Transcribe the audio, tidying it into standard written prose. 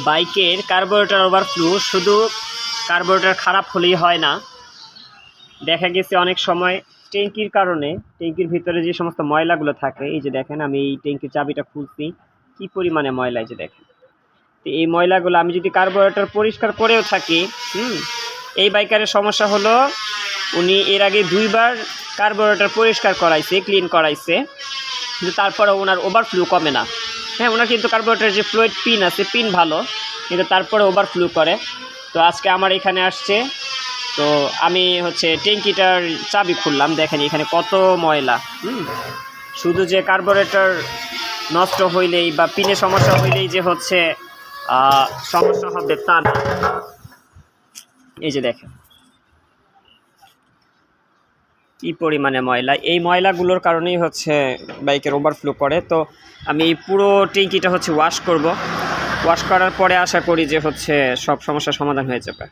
বাইকের carburettor overflow শুধু carburettor খারাপ হলেই হয় না, দেখা গেছে অনেক সময় ট্যাঙ্কির কারণে ট্যাঙ্কির ভিতরে যে সমস্ত ময়লাগুলো থাকে, এই যে দেখেন আমি এই ট্যাঙ্কির চাবিটা খুলছি, কি পরিমাণে ময়লা, এই যে দেখেন। তো এই ময়লাগুলো আমি যদি কার্বোরেটর পরিষ্কার করেও থাকি, এই বাইকারের সমস্যা হলো উনি এর আগে 2 বার কার্বোরেটর পরিষ্কার করাইছে, ক্লিন করাইছে, কিন্তু তারপরে ওনার ওভারফ্লো কমে না। হ্যাঁ, ওনার কিন্তু কার্বোরেটরের যে ফ্লুইড পিন আছে, পিন ভালো, কিন্তু তারপরে ওভারফ্লো করে। তো আজকে আমার এখানে আসছে, তো আমি ট্যাঙ্কিটার চাবি খুললাম, দেখেন এখানে কত ময়লা। শুধু যে কার্বোরেটর নষ্ট হইলেই বা পিনে সমস্যা হইলেই যে সমস্যা হবে তা না। এই যে দেখেন কি পরিমাণে ময়লা, এই ময়লাগুলোর কারণেই বাইকের ওভারফ্লো করে। তো আমি পুরো ট্যাঙ্কিটা ওয়াশ করব, ওয়াশ করার পরে আশা করি যে সব সমস্যার সমাধান হয়ে যাবে।